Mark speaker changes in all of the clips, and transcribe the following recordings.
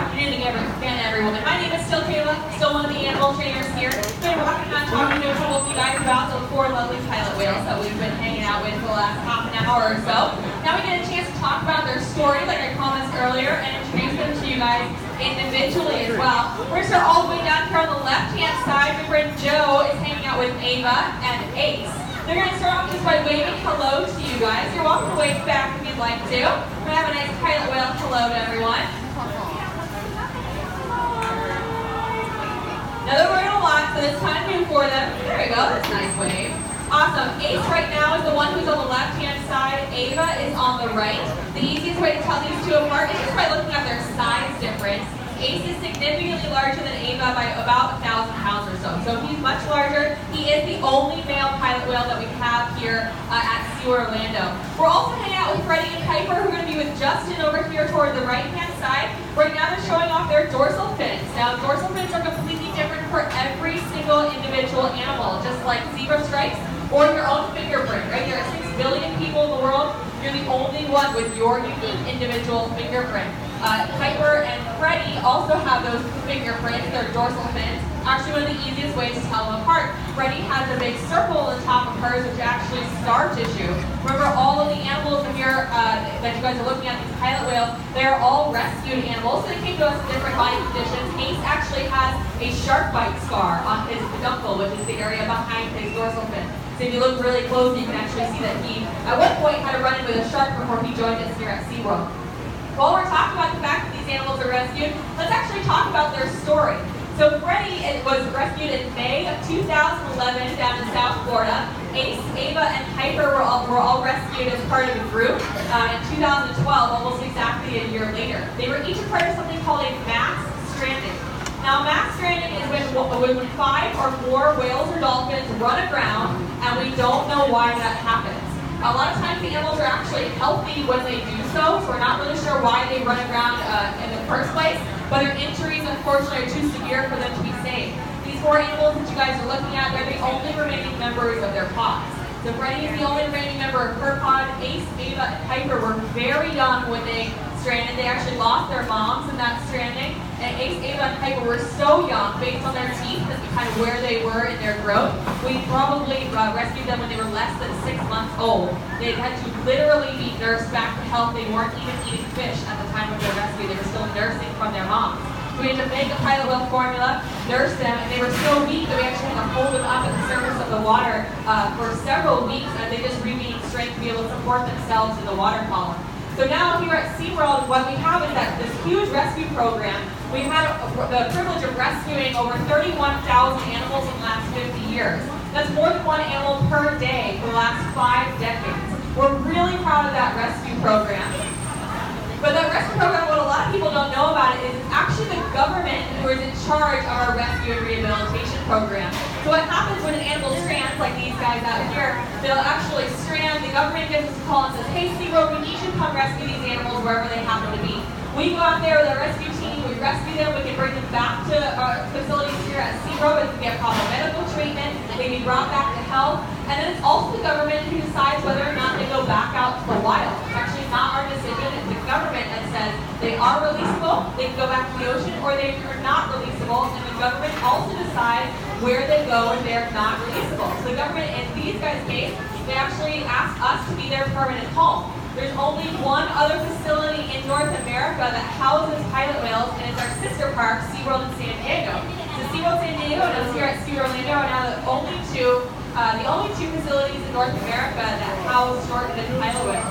Speaker 1: afternoon again, everyone. My name is still Kayla, still one of the animal trainers here. Today we're talking to a couple of you guys about those 4 lovely pilot whales that we've been hanging out with for the last half an hour or so. Now we get a chance to talk about their story, like I promised earlier, and introduce them to you guys individually as well. We're going to start all the way down here on the left-hand side. My friend Joe is hanging out with Ava and Ace. They're going to start off just by waving hello to you guys. You're welcome to wave back if you'd like to. We're going to have a nice pilot whale hello to everyone. Now they're wearing a lot, so it's kind of new for them. There we go, that's a nice wave. Awesome. Ace right now is the one who's on the left-hand side. Ava is on the right. The easiest way to tell these two apart is just by looking at their size difference. Ace is significantly larger than Ava by about 1,000 pounds or so. So he's much larger. He is the only male pilot whale that we have here at Seaworld Orlando. We're also hanging out with Freddie and Piper, who are going to be with Justin over here toward the right-hand side. Right now they're showing off their dorsal fins. Now dorsal fins are completely different for every single individual animal, just like zebra stripes or your own fingerprint, right? There are 6 billion people in the world. You're the only one with your unique individual fingerprint. Piper and Freddie also have those fingerprints, their dorsal fins. Actually, one of the easiest ways to tell them apart. Freddie has a big circle on the top of hers, which is actually scar tissue. Remember, all of the animals in here that you guys are looking at, these pilot whales, they are all rescued animals. So they came to us with different body conditions. Ace actually has a shark bite scar on his peduncle, which is the area behind his dorsal fin. So if you look really close, you can actually see that he, at one point, had a run-in with a shark before he joined us here at Seaworld. While we're talking about the fact that these animals are rescued, let's actually talk about their story. So Freddie was rescued in May of 2011 down in South Florida. Ace, Ava, and Piper were all rescued as part of a group in 2012, almost exactly a year later. They were each a part of something called a mass stranding. Now, mass stranding is when 5 or more whales or dolphins run aground, and we don't know why that happens. A lot of times the animals are actually healthy when they do so we're not really sure why they run aground in the first place, but their injuries, unfortunately, are too severe for them to be saved. These 4 animals that you guys are looking at, they're the only remaining members of their pods. So Freddie is the only remaining member of her pod. Ace, Ava, and Piper were very young when they stranded. They actually lost their moms in that stranding. And Ace, Ava, and Piper were so young, based on their teeth and kind of where they were in their growth. We probably rescued them when they were less than 6 months old. They had to literally be nursed back to health. They weren't even eating fish at the time of their rescue. They were still nursing from their moms. So we had to make a pilot whale formula, nurse them, and they were so weak that we actually had to hold them up at the surface of the water for several weeks as they just regained strength to be able to support themselves in the water column. So now here at Seaworld, what we have is that this huge rescue program. We've had the privilege of rescuing over 31,000 animals in the last 50 years. That's more than 1 animal per day for the last 5 decades. We're really proud of that rescue program. But that rescue program, what a lot of people don't know about it is it's actually the government who is in charge of our rescue and rehabilitation program. So what happens when an animal strands, like these guys out here, they'll actually strand, the government gives us a call and says, hey Seaworld, we need you to come rescue these animals wherever they happen to be. We go out there with our rescue team, we rescue them, we can bring them back to our facilities here at Seaworld, they can get proper medical treatment, they can be brought back to health, and then it's also the government who decides whether or not they go back out to the wild. It's actually not our decision, it's the government that says they are releasable, they can go back to the ocean, or they are not releasable, and the government also decides where they go when they're not releasable. So the government, in these guys' case, they actually ask us to be their permanent home. There's only one other facility in North America that houses pilot whales, and it's our sister park, Seaworld in San Diego. So Seaworld San Diego and us here at Seaworld Orlando are now the only two facilities in North America that house short-lived pilot whales.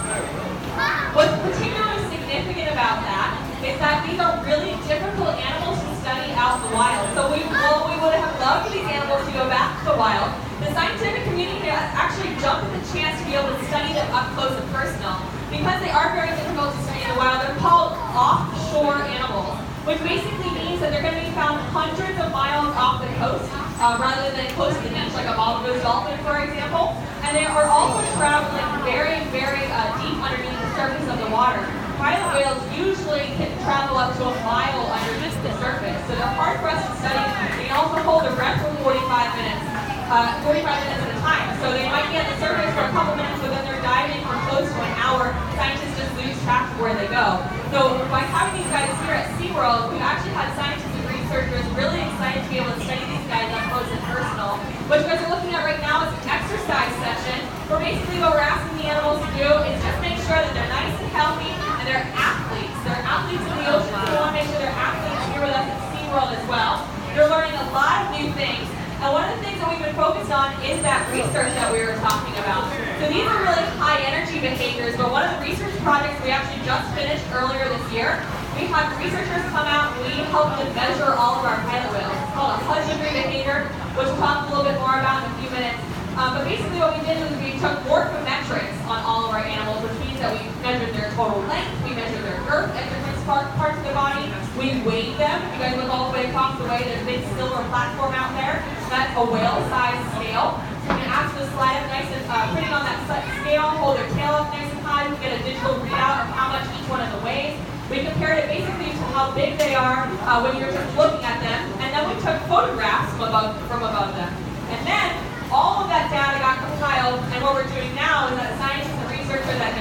Speaker 1: What's particularly significant about that is that these are really difficult animals to study out in the wild. So we would have loved for these animals to go back to the wild. The scientific community has actually jumped at the chance to be able to study them up close and personal. Because they are very difficult to study in the wild, they're called offshore animals, which basically means that they're going to be found hundreds of miles off the coast, rather than close to the beach, like a bottlenose dolphin, for example. And they are also traveling very, very deep underneath the surface of the water. Pilot whales usually can travel up to a mile underneath the surface, so they're hard for us to study. They can also hold their breath for 45 minutes at a time. So they might be at the surface for a couple minutes, but then they're diving for close to an hour. Scientists just lose track of where they go. So by having these guys here at Seaworld, Seaworld, we've actually had scientists and researchers really excited to be able to study these guys up close and personal. What you guys are looking at right now is an exercise session, where basically what we're asking the animals to do is just make sure that they're nice and healthy and they're athletes. They're athletes in the ocean, so we want to make sure they're athletes here with us at Seaworld as well. They're learning a lot of new things. And one of the things that we've been focused on is that research that we were talking about. So these are really high energy behaviors, but one of the research projects we actually just finished earlier this year, we had researchers come out and we helped them measure all of our pilot whales. It's called a husbandry behavior, which we'll talk a little bit more about in a few minutes. But basically what we did was we took morphometrics on all of our animals, which means that we measured their total length, we measured their girth at different parts of the body, we weighed them. If you guys look all the way across the way, there's a big silver platform out there. That's a whale-sized scale. So you can actually slide up nice and putting on that scale, hold their tail up nice and high, we get a digital readout of how much each one of them weighs. We compared it basically to how big they are when you're just looking at them, and then we took photographs from above them. And then all of that data got compiled, and what we're doing now is that scientists and researchers that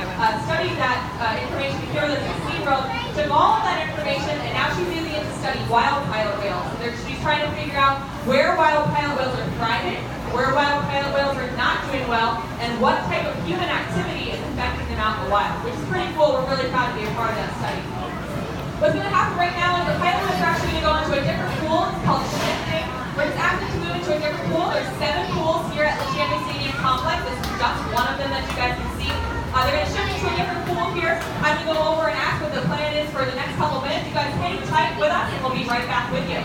Speaker 1: studied that information here with us at Seaworld took all of that information, and now she's using it to study wild pilot whales. She's trying to figure out where wild pilot whales are thriving, where wild pilot whales are not doing well, and what type of human activity is affecting them out in the wild, which is pretty cool. We're really proud to be a part of that study. What's going to happen right now is the pilot whales are actually going to go into a different pool. It's called shifting. We're just asking to move into a different pool. There's 7 pools here at the Shamu Stadium complex. This is just one of them that you guys can see. They're going to shift into a different pool here. I'm going to go over and ask what the plan is for the next couple minutes. You guys hang tight with us, and we'll be right back with you.